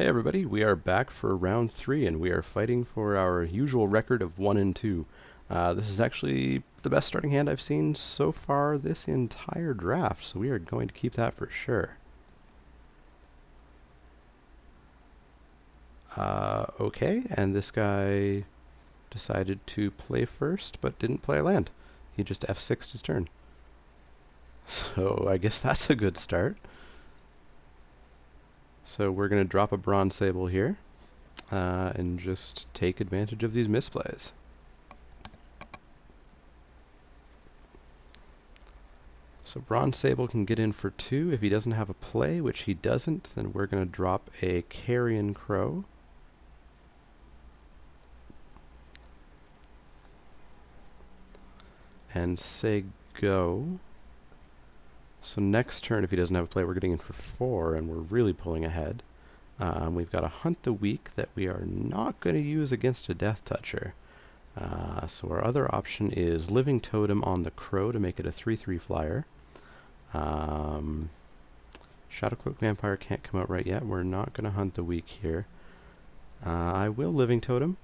Hey everybody, we are back for round 3 and we are fighting for our usual record of 1 and 2. This is actually the best starting hand I've seen so far this entire draft, so we are going to keep that for sure. Okay, and this guy decided to play first but didn't play a land. He just F6'd his turn. So I guess that's a good start. So we're going to drop a Bronze Sable here and just take advantage of these misplays. So Bronze Sable can get in for 2 if he doesn't have a play, which he doesn't. Then we're going to drop a Carrion Crow. And say go. So next turn, if he doesn't have a play, we're getting in for 4, and we're really pulling ahead. We've got a Hunt the Weak that we are not going to use against a Death Toucher. So our other option is Living Totem on the Crow to make it a 3/3 flyer. Shadowcloak Vampire can't come out right yet. We're not going to Hunt the Weak here. I will Living Totem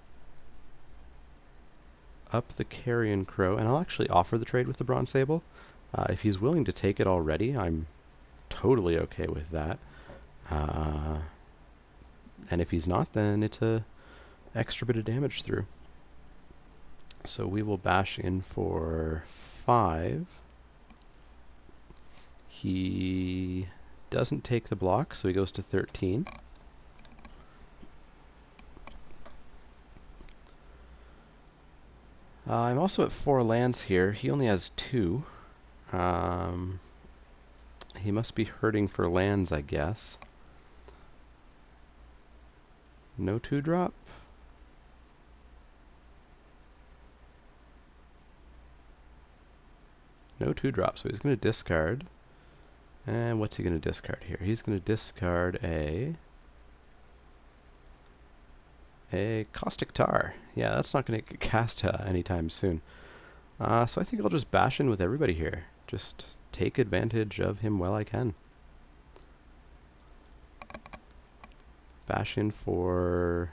up the Carrion Crow, and I'll actually offer the trade with the Bronze Sable. If he's willing to take it already, I'm totally okay with that. And if he's not, then it's a extra bit of damage through. So we will bash in for 5. He doesn't take the block, so he goes to 13. I'm also at 4 lands here. He only has 2. He must be hurting for lands, I guess. No 2-drop. No 2-drop, so he's going to discard. And what's he going to discard here? He's going to discard a Caustic Tar. Yeah, that's not going to get cast anytime soon. So I think I'll just bash in with everybody here. Just take advantage of him while I can. Bash in for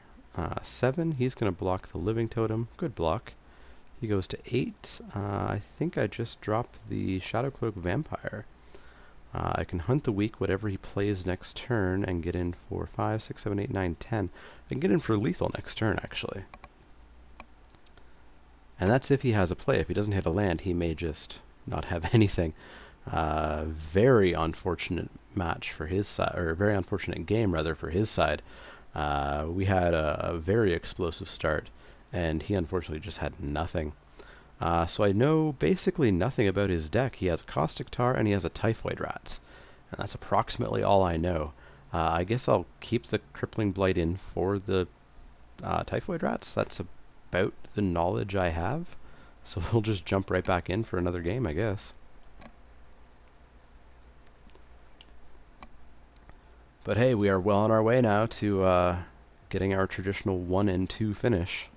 7. He's going to block the Living Totem. Good block. He goes to 8. I think I just dropped the Shadowcloak Vampire. I can Hunt the Weak, whatever he plays next turn, and get in for 5, 6, 7, 8, 9, 10. I can get in for lethal next turn, actually. And that's if he has a play. If he doesn't hit a land, he may just not have anything. Very unfortunate match for his side, or very unfortunate game, rather, for his side. We had a very explosive start, and he unfortunately just had nothing. So I know basically nothing about his deck. He has Caustic Tar and he has a Typhoid Rats. And that's approximately all I know. I guess I'll keep the Crippling Blight in for the Typhoid Rats. That's about the knowledge I have. So we'll just jump right back in for another game, I guess. But hey, we are well on our way now to getting our traditional 1 and 2 finish.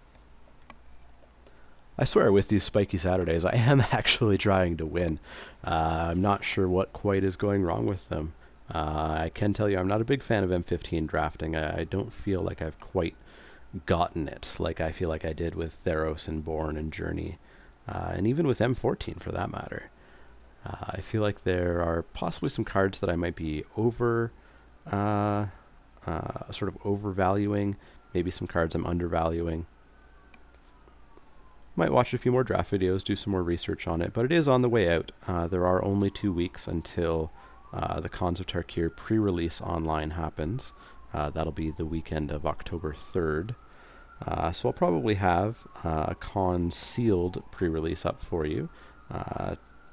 I swear with these Spikey Saturdays, I am actually trying to win. I'm not sure what quite is going wrong with them. I can tell you I'm not a big fan of M15 drafting. I don't feel like I've quite gotten it like I feel like I did with Theros and Born and Journey, and even with M14 for that matter. I feel like there are possibly some cards that I might be sort of overvaluing, maybe some cards I'm undervaluing. Might watch a few more draft videos, do some more research on it, but it is on the way out. There are only 2 weeks until the Khans of Tarkir pre-release online happens. That'll be the weekend of October 3rd. So I'll probably have a Khan sealed pre-release up for you.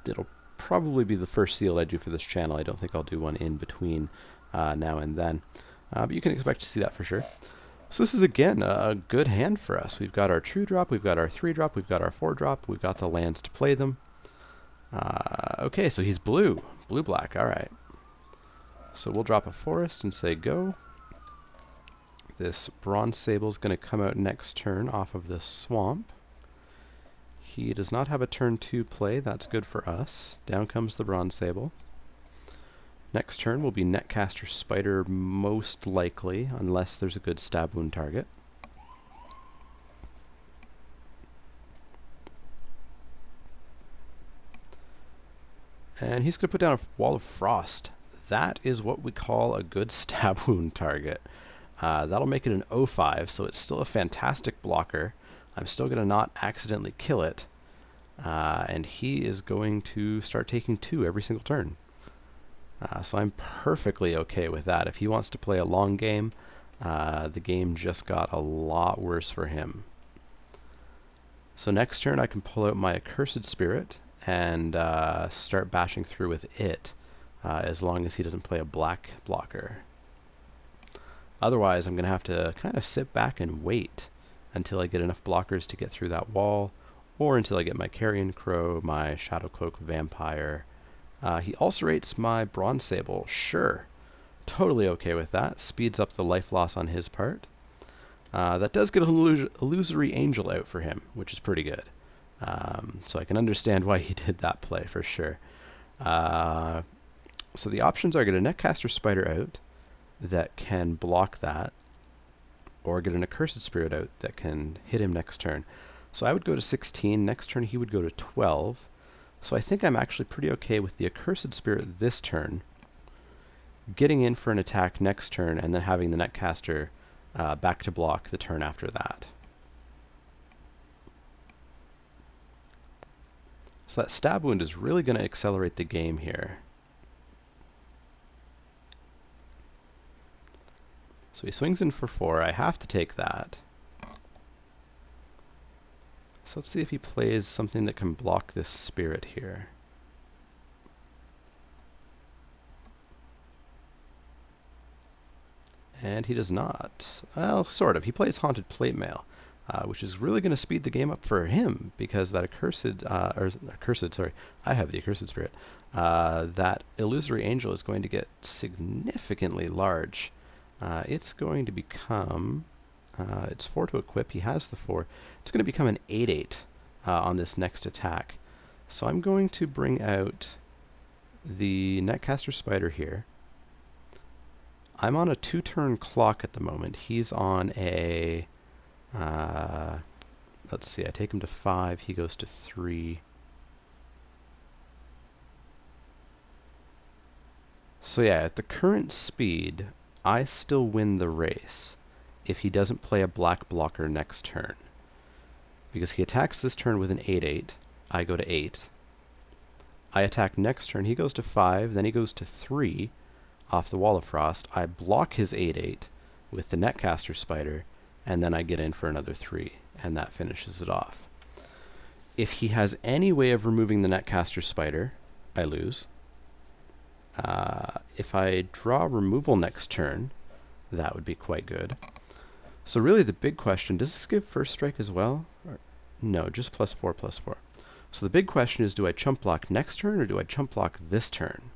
It'll probably be the first sealed I do for this channel. I don't think I'll do one in between now and then. But you can expect to see that for sure. So this is, again, a good hand for us. We've got our 2-drop, we've got our 3-drop, we've got our 4-drop, we've got the lands to play them. Okay, so he's blue. Blue-black, alright. So we'll drop a forest and say go. This Bronze Sable is going to come out next turn off of this swamp. He does not have a turn 2 play. That's good for us. Down comes the Bronze Sable. Next turn will be Netcaster Spider most likely, unless there's a good stab wound target. And he's going to put down a Wall of Frost. That is what we call a good stab wound target. That'll make it an 0-5, so it's still a fantastic blocker. I'm still going to not accidentally kill it. And he is going to start taking 2 every single turn. So I'm perfectly okay with that. If he wants to play a long game, the game just got a lot worse for him. So next turn I can pull out my Accursed Spirit and start bashing through with it, as long as he doesn't play a black blocker. Otherwise, I'm going to have to kind of sit back and wait until I get enough blockers to get through that wall, or until I get my Carrion Crow, my Shadow Cloak Vampire. He ulcerates my Bronze Sable. Sure. Totally okay with that. Speeds up the life loss on his part. That does get an Illusory Angel out for him, which is pretty good. So I can understand why he did that play for sure. So the options are get a Netcaster Spider out that can block that, or get an Accursed Spirit out that can hit him next turn. So I would go to 16. Next turn he would go to 12. So I think I'm actually pretty okay with the Accursed Spirit this turn, getting in for an attack next turn, and then having the Netcaster back to block the turn after that. So that stab wound is really going to accelerate the game here. So he swings in for 4. I have to take that. So let's see if he plays something that can block this spirit here. And he does not. Well, sort of. He plays Haunted Plate Mail, which is really going to speed the game up for him, because that I have the Accursed Spirit. That Illusory Angel is going to get significantly large. It's going to become, it's 4 to equip, he has the 4. It's going to become an 8/8 on this next attack. So I'm going to bring out the Netcaster Spider here. I'm on a 2-turn clock at the moment. He's on a, let's see, I take him to 5, he goes to 3. So yeah, at the current speed, I still win the race if he doesn't play a black blocker next turn. Because he attacks this turn with an 8/8, I go to 8. I attack next turn, he goes to 5, then he goes to 3 off the Wall of Frost. I block his 8/8 with the Netcaster Spider, and then I get in for another 3, and that finishes it off. If he has any way of removing the Netcaster Spider, I lose. If I draw removal next turn, that would be quite good. So really the big question, does this give first strike as well? Or no, just +4/+4. So the big question is, do I chump block next turn, or do I chump block this turn?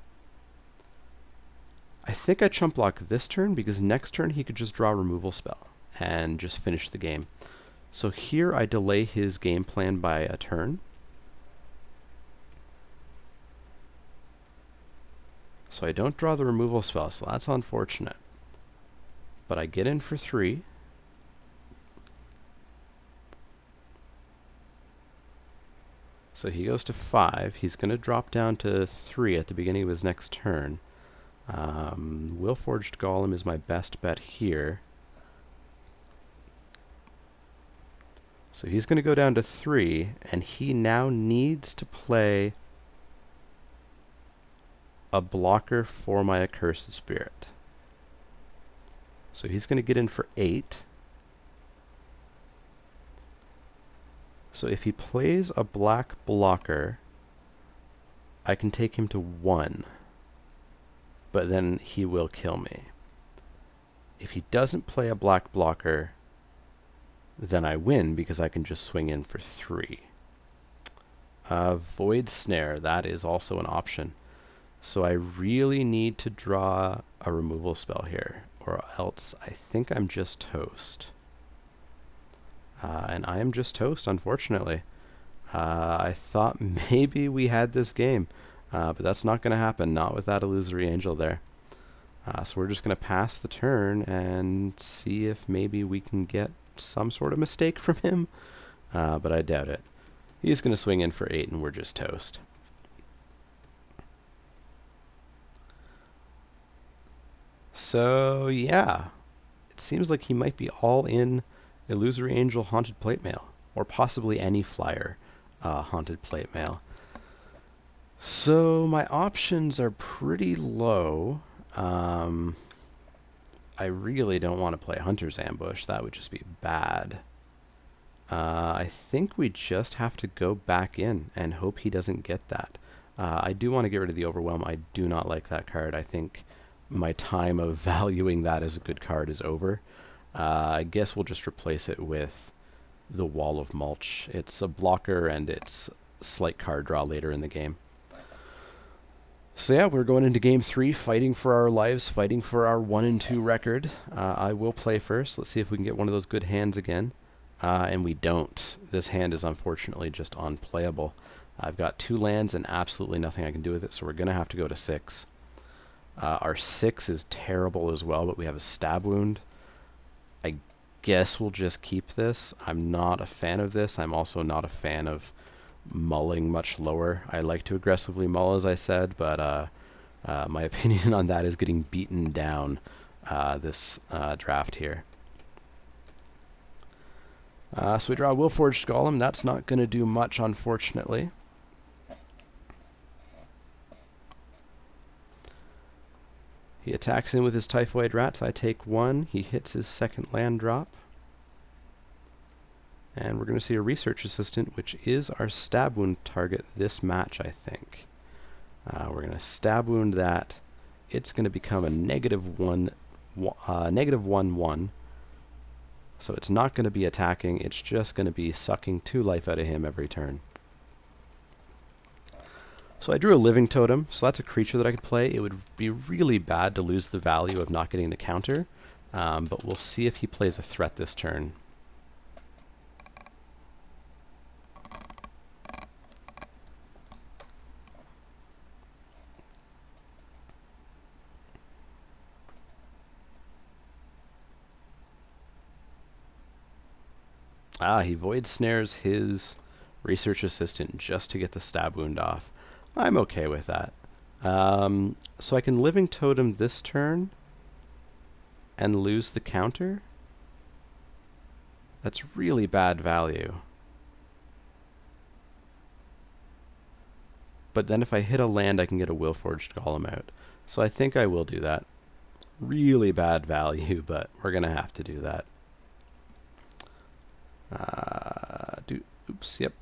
I think I chump block this turn, because next turn he could just draw a removal spell and just finish the game. So here I delay his game plan by a turn. So I don't draw the removal spell, so that's unfortunate. But I get in for 3. So he goes to 5. He's going to drop down to 3 at the beginning of his next turn. Willforged Golem is my best bet here. So he's going to go down to 3, and he now needs to play a blocker for my Accursed Spirit. So he's going to get in for 8. So if he plays a black blocker, I can take him to 1. But then he will kill me. If he doesn't play a black blocker, then I win, because I can just swing in for 3. Void Snare, that is also an option. So I really need to draw a removal spell here, or else I think I'm just toast. And I am just toast, unfortunately. I thought maybe we had this game. But that's not going to happen, not with that Illusory Angel there. So we're just going to pass the turn and see if maybe we can get some sort of mistake from him. But I doubt it. He's going to swing in for 8 and we're just toast. So yeah, it seems like he might be all in Illusory Angel Haunted Plate Mail, or possibly any flyer Haunted Plate Mail. So my options are pretty low. I really don't want to play Hunter's Ambush. That would just be bad. I think we just have to go back in and hope he doesn't get that. I do want to get rid of the Overwhelm. I do not like that card. I think my time of valuing that as a good card is over. I guess we'll just replace it with the Wall of Mulch. It's a blocker and it's slight card draw later in the game. So yeah, we're going into game 3, fighting for our lives, fighting for our 1-2 record. I will play first. Let's see if we can get one of those good hands again. And we don't. This hand is unfortunately just unplayable. I've got 2 lands and absolutely nothing I can do with it, so we're going to have to go to 6. Our 6 is terrible as well, but we have a Stab Wound. I guess we'll just keep this. I'm not a fan of this. I'm also not a fan of mulling much lower. I like to aggressively mull, as I said, but my opinion on that is getting beaten down this draft here. So we draw a Willforged Golem. That's not going to do much, unfortunately. He attacks in with his Typhoid Rats. I take 1. He hits his second land drop. And we're going to see a Research Assistant, which is our Stab Wound target this match, I think. We're going to Stab Wound that. It's going to become a -1/1. So it's not going to be attacking. It's just going to be sucking 2 life out of him every turn. So I drew a Living Totem, so that's a creature that I could play. It would be really bad to lose the value of not getting the counter, but we'll see if he plays a threat this turn. He Void Snares his Research Assistant just to get the Stab Wound off. I'm okay with that. So I can Living Totem this turn and lose the counter? That's really bad value. But then if I hit a land, I can get a Willforged Golem out. So I think I will do that. Really bad value, but we're going to have to do that. Oops, yep.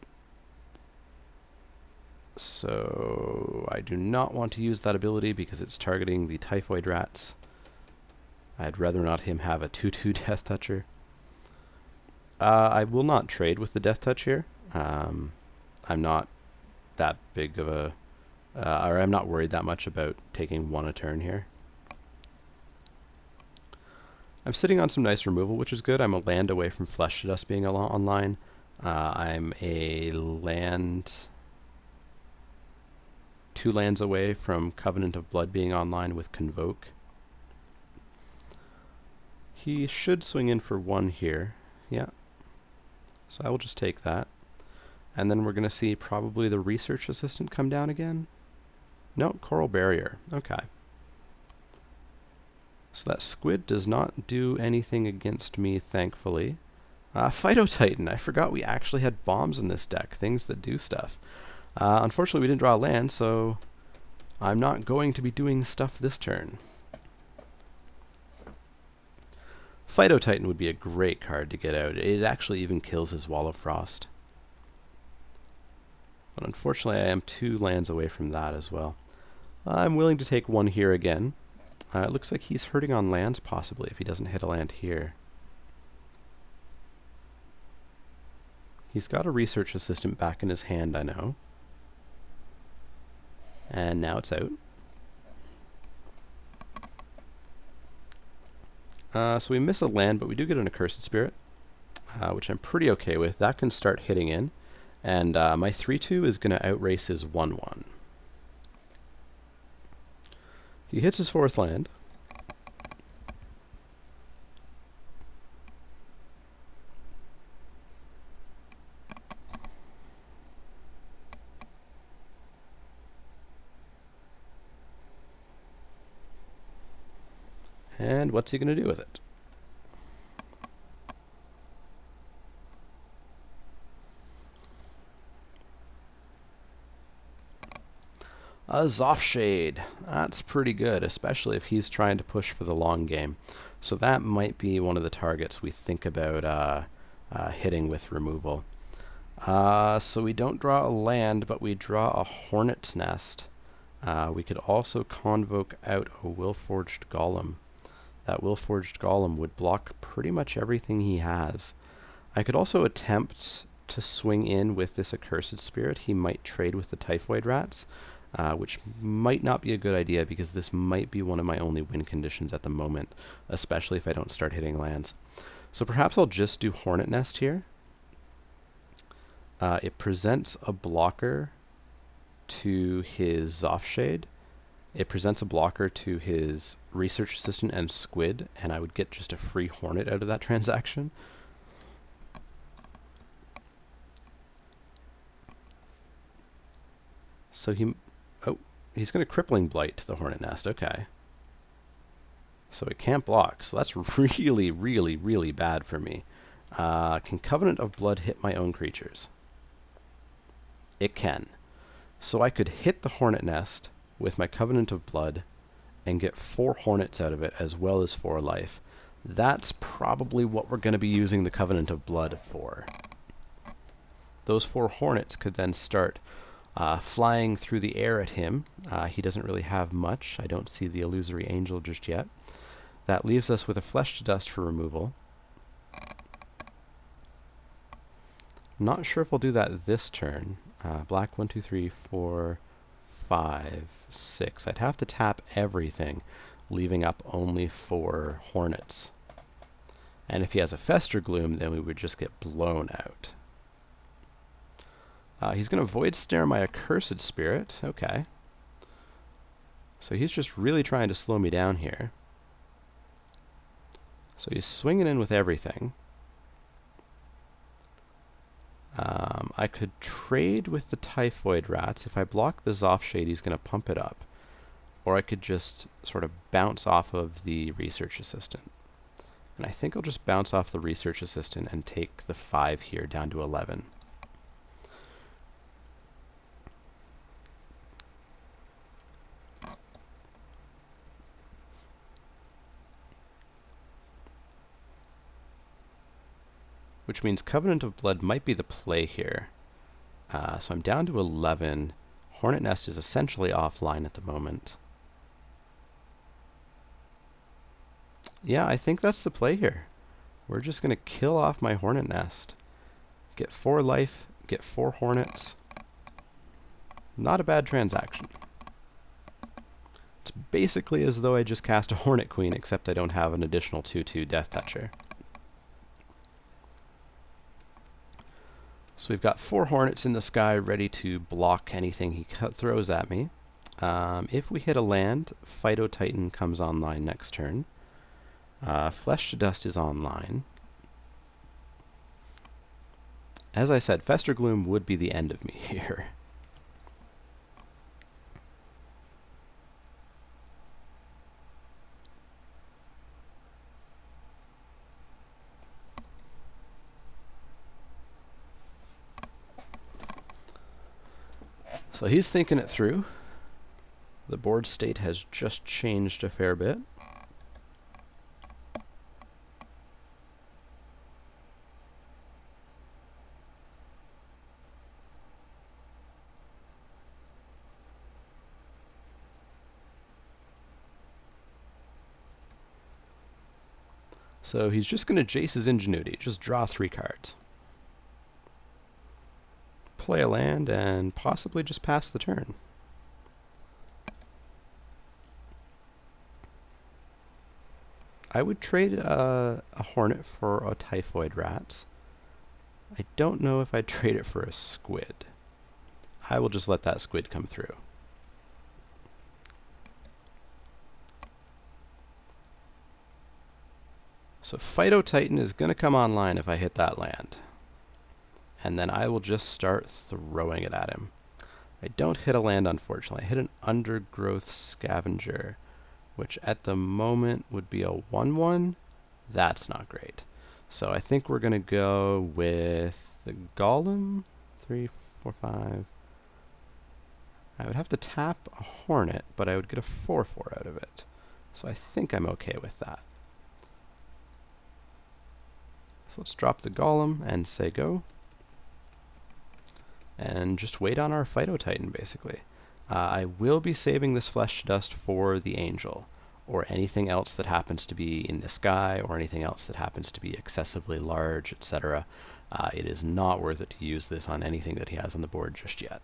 So I do not want to use that ability because it's targeting the Typhoid Rats. I'd rather not him have a 2/2 Death Toucher. I will not trade with the Death Touch here. I'm not that big of a... or I'm not worried that much about taking 1 a turn here. I'm sitting on some nice removal, which is good. I'm a land away from Flesh to Dust being online. I'm a land... 2 lands away from Covenant of Blood being online with Convoke. He should swing in for 1 here. Yeah. So I will just take that. And then we're going to see probably the Research Assistant come down again. No, Coral Barrier. Okay. So that squid does not do anything against me, thankfully. Phytotitan. I forgot we actually had bombs in this deck, things that do stuff. Unfortunately, we didn't draw a land, so I'm not going to be doing stuff this turn. Phytotitan would be a great card to get out. It actually even kills his Wall of Frost. But unfortunately, I am 2 lands away from that as well. I'm willing to take 1 here again. It looks like he's hurting on lands, possibly, if he doesn't hit a land here. He's got a Research Assistant back in his hand, I know. And now it's out. So we miss a land, but we do get an Accursed Spirit, which I'm pretty okay with. That can start hitting in. And my 3/2 is going to outrace his 1/1. He hits his fourth land. And what's he going to do with it? A Zoffshade. That's pretty good, especially if he's trying to push for the long game. So that might be one of the targets we think about hitting with removal. So we don't draw a land, but we draw a Hornet's Nest. We could also convoke out a Willforged Golem. That Willforged Golem would block pretty much everything he has. I could also attempt to swing in with this Accursed Spirit. He might trade with the Typhoid Rats, which might not be a good idea because this might be one of my only win conditions at the moment, especially if I don't start hitting lands. So perhaps I'll just do Hornet Nest here. It presents a blocker to his Zoffshade. It presents a blocker to his Research Assistant and Squid, and I would get just a free Hornet out of that transaction. So he's going to Crippling Blight to the Hornet Nest. Okay. So it can't block. So that's really, really, really bad for me. Can Covenant of Blood hit my own creatures? It can. So I could hit the Hornet Nest with my Covenant of Blood and get 4 Hornets out of it as well as 4 life. That's probably what we're going to be using the Covenant of Blood for. Those 4 Hornets could then start flying through the air at him. He doesn't really have much. I don't see the Illusory Angel just yet. That leaves us with a Flesh to Dust for removal. Not sure if we'll do that this turn. Black 1, 2, 3, 4, 5, 6. I'd have to tap everything, leaving up only 4 Hornets. And if he has a Fester Gloom, then we would just get blown out. He's going to Void Stare my Accursed Spirit. Okay. So he's just really trying to slow me down here. So he's swinging in with everything. I could trade with the Typhoid Rats. If I block the Zoffshade, he's going to pump it up. Or I could just sort of bounce off of the Research Assistant. And I think I'll just bounce off the Research Assistant and take the 5 here down to 11. Which means Covenant of Blood might be the play here. So I'm down to 11. Hornet Nest is essentially offline at the moment. Yeah, I think that's the play here. We're just going to kill off my Hornet Nest. Get 4 life, get 4 Hornets. Not a bad transaction. It's basically as though I just cast a Hornet Queen, except I don't have an additional 2/2 Death Toucher. So we've got 4 Hornets in the sky ready to block anything he throws at me. If we hit a land, Phyto Titan comes online next turn. Flesh to Dust is online. As I said, Fester Gloom would be the end of me here. So he's thinking it through. The board state has just changed a fair bit. So he's just going to Jace his Ingenuity, just draw 3 cards. Play a land and possibly just pass the turn. I would trade a Hornet for a Typhoid Rats. I don't know if I'd trade it for a Squid. I will just let that Squid come through. So Phyto Titan is going to come online if I hit that land. And then I will just start throwing it at him. I don't hit a land, unfortunately. I hit an Undergrowth Scavenger, which at the moment would be a 1/1. That's not great. So I think we're going to go with the Golem. 3, 4, 5. I would have to tap a Hornet, but I would get a 4/4 out of it. So I think I'm okay with that. So let's drop the Golem and say go. And just wait on our Phyto Titan, basically. I will be saving this Flesh to Dust for the Angel, or anything else that happens to be in the sky, or anything else that happens to be excessively large, etc. It is not worth it to use this on anything that he has on the board just yet.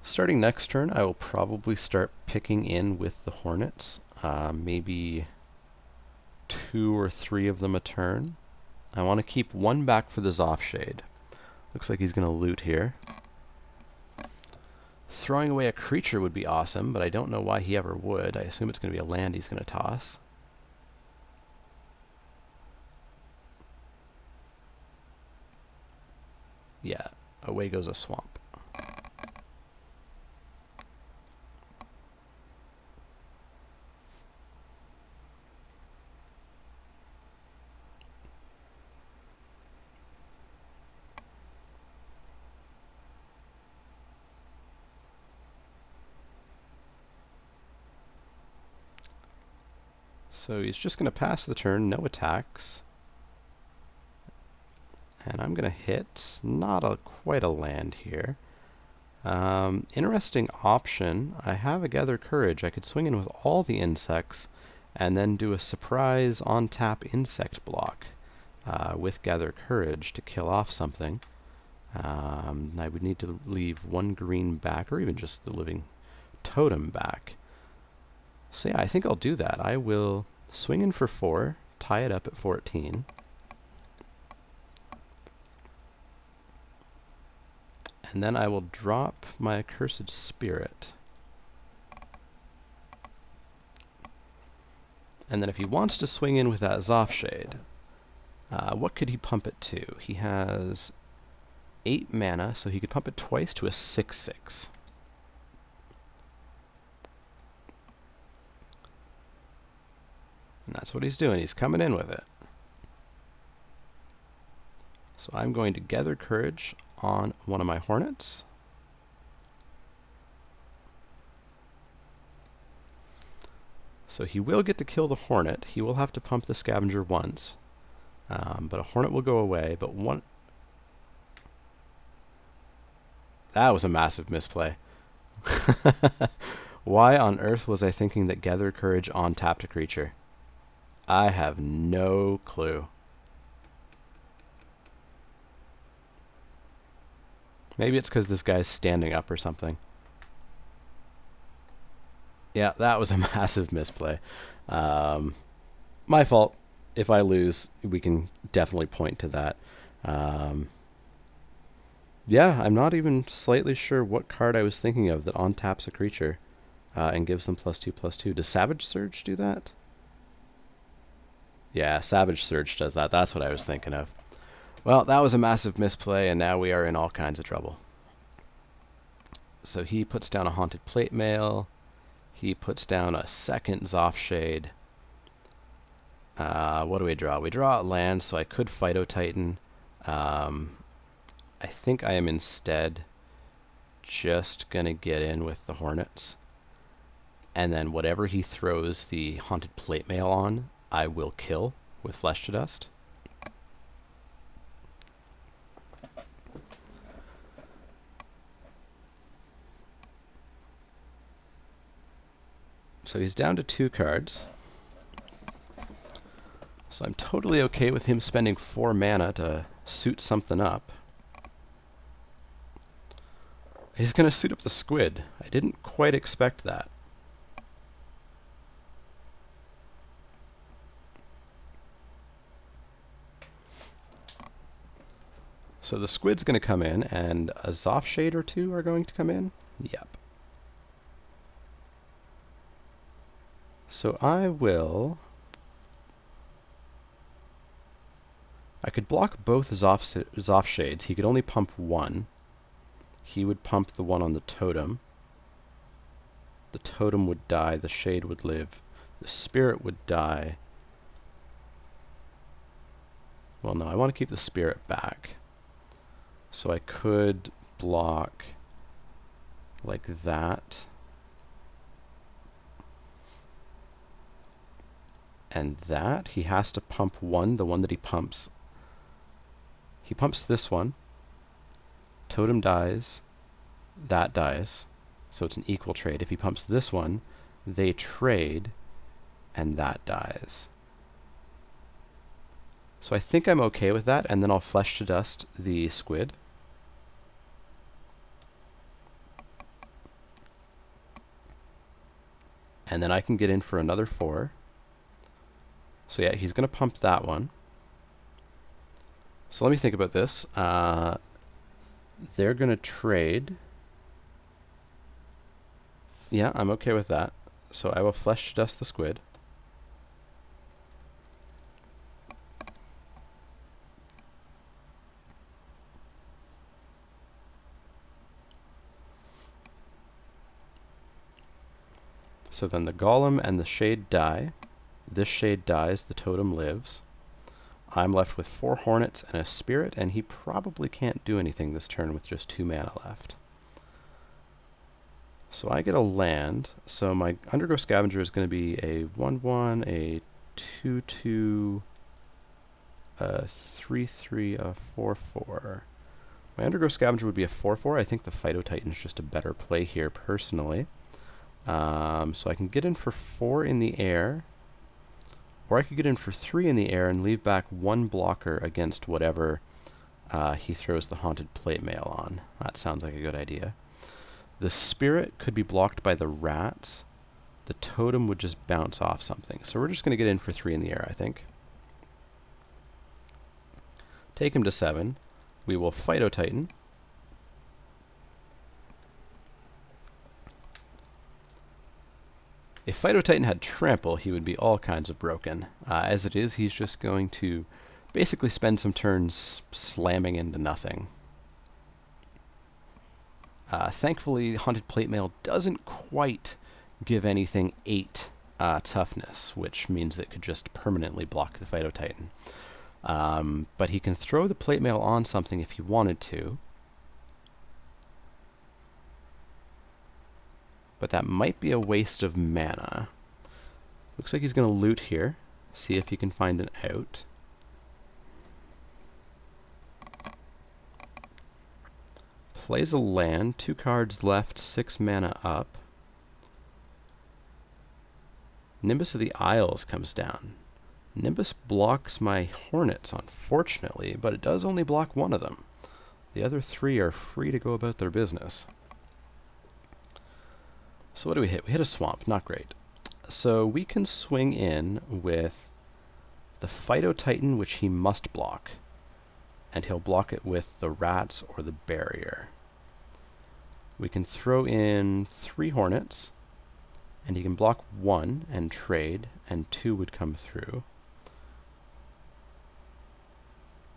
Starting next turn, I will probably start picking in with the Hornets. Maybe 2 or 3 of them a turn. I want to keep one back for the Zoffshade. Looks like he's going to loot here. Throwing away a creature would be awesome, but I don't know why he ever would. I assume it's going to be a land he's going to toss. Yeah, away goes a swamp. So he's just going to pass the turn, no attacks. And I'm going to hit, not quite a land here. Interesting option. I have a Gather Courage. I could swing in with all the insects and then do a surprise on-tap insect block with Gather Courage to kill off something. I would need to leave 1 green back, or even just the living totem back. So yeah, I think I'll do that. I will swing in for 4, tie it up at 14. And then I will drop my Accursed Spirit. And then if he wants to swing in with that Zoffshade, what could he pump it to? He has 8 mana, so he could pump it twice to a 6/6. And that's what he's doing. He's coming in with it. So I'm going to Gather Courage on one of my Hornets. So he will get to kill the Hornet. He will have to pump the Scavenger once. But a Hornet will go away. But one... That was a massive misplay. Why on earth was I thinking that Gather Courage on-tapped a creature? I have no clue. Maybe it's because this guy's standing up or something. Yeah, that was a massive misplay. My fault. If I lose, we can definitely point to that. Yeah, I'm not even slightly sure what card I was thinking of that on-taps a creature and gives them +2/+2. Does Savage Surge do that? Yeah, Savage Surge does that. That's what I was thinking of. Well, that was a massive misplay, and now we are in all kinds of trouble. So he puts down a Haunted Plate Mail. He puts down a second Zoffshade. What do we draw? We draw a land, so I could Phyto Titan. I think I am instead just going to get in with the Hornets. And then whatever he throws the Haunted Plate Mail on, I will kill with Flesh to Dust. So he's down to 2 cards. So I'm totally okay with him spending 4 mana to suit something up. He's going to suit up the Squid. I didn't quite expect that. So the squid's going to come in, and a Zoff Shade or two are going to come in. Yep. So I could block both Zoff Shades. He could only pump one. He would pump the one on the totem. The totem would die, the shade would live. The spirit would die. Well, no, I want to keep the spirit back. So I could block like that. And that. He has to pump one, the one that he pumps. He pumps this one. Totem dies. That dies. So it's an equal trade. If he pumps this one, they trade, and that dies. So I think I'm okay with that, and then I'll flesh to dust the squid. And then I can get in for another 4. So yeah, he's going to pump that one. So let me think about this. They're going to trade. Yeah, I'm okay with that. So I will flesh to dust the squid. So then the golem and the shade die. This shade dies, the totem lives. I'm left with 4 hornets and a spirit, and he probably can't do anything this turn with just 2 mana left. So I get a land. So my Undergrowth Scavenger is going to be a 1/1, a 2/2, a 3/3, a 4/4. My Undergrowth Scavenger would be a 4/4. I think the Phytotitan is just a better play here, personally. So I can get in for 4 in the air, or I could get in for 3 in the air and leave back 1 blocker against whatever he throws the Haunted Plate Mail on. That sounds like a good idea. The spirit could be blocked by the rats. The totem would just bounce off something. So we're just going to get in for 3 in the air, I think. Take him to 7. We will Phytotitan. If Phytotitan had Trample, he would be all kinds of broken. As it is, he's just going to basically spend some turns slamming into nothing. Thankfully, Haunted Plate Mail doesn't quite give anything 8 toughness, which means it could just permanently block the Phytotitan. But he can throw the Plate Mail on something if he wanted to. But that might be a waste of mana. Looks like he's going to loot here, see if he can find an out. Plays a land, 2 cards left, 6 mana up. Nimbus of the Isles comes down. Nimbus blocks my Hornets, unfortunately, but it does only block 1 of them. The other 3 are free to go about their business. So what do we hit? We hit a swamp, not great. So we can swing in with the Phytotitan, which he must block. And he'll block it with the rats or the barrier. We can throw in 3 hornets, and he can block 1 and trade, and 2 would come through.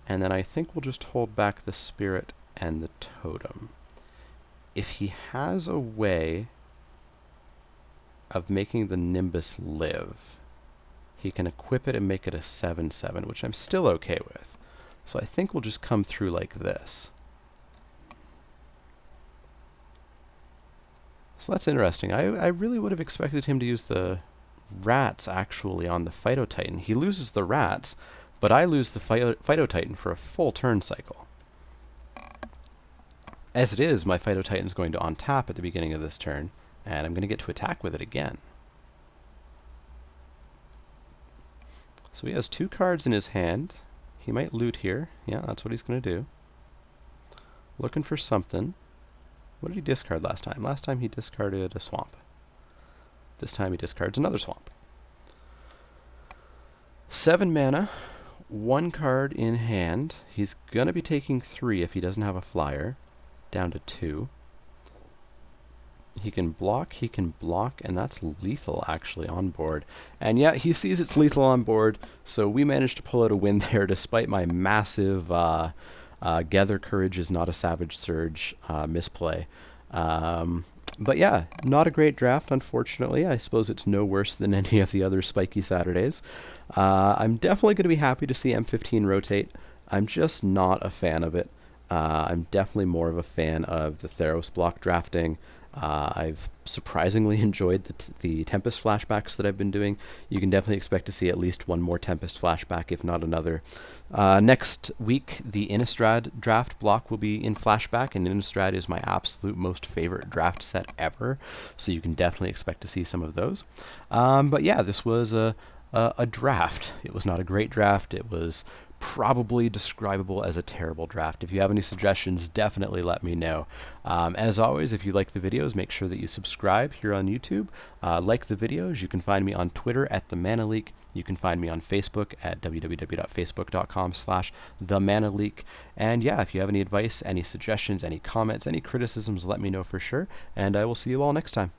And then I think we'll just hold back the spirit and the totem. If he has a way of making the Nimbus live, he can equip it and make it a 7/7, which I'm still okay with. So I think we'll just come through like this. So that's interesting. I really would have expected him to use the rats actually on the Phytotitan. He loses the rats, but I lose the Phytotitan for a full turn cycle. As it is, my Phytotitan is going to untap at the beginning of this turn, and I'm going to get to attack with it again. So he has 2 cards in his hand. He might loot here. Yeah, that's what he's going to do. Looking for something. What did he discard last time? Last time he discarded a swamp. This time he discards another swamp. 7 mana. 1 card in hand. He's going to be taking 3 if he doesn't have a flyer, down to 2. He can block, and that's lethal actually on board. And yeah, he sees it's lethal on board, so we managed to pull out a win there despite my massive Gather Courage is not a Savage Surge misplay. But yeah, not a great draft, unfortunately. I suppose it's no worse than any of the other Spikey Saturdays. I'm definitely going to be happy to see M15 rotate. I'm just not a fan of it. I'm definitely more of a fan of the Theros block drafting. I've surprisingly enjoyed the Tempest flashbacks that I've been doing. You can definitely expect to see at least one more Tempest flashback, if not another. Next week, the Innistrad draft block will be in flashback, and Innistrad is my absolute most favorite draft set ever, so you can definitely expect to see some of those. But yeah, this was a draft. It was not a great draft. It was probably describable as a terrible draft. If you have any suggestions, definitely let me know. As always, if you like the videos, make sure that you subscribe here on YouTube. Like the videos. You can find me on Twitter at @TheManaLeek. You can find me on Facebook at www.facebook.com/TheManaLeek. And yeah, if you have any advice, any suggestions, any comments, any criticisms, let me know for sure. And I will see you all next time.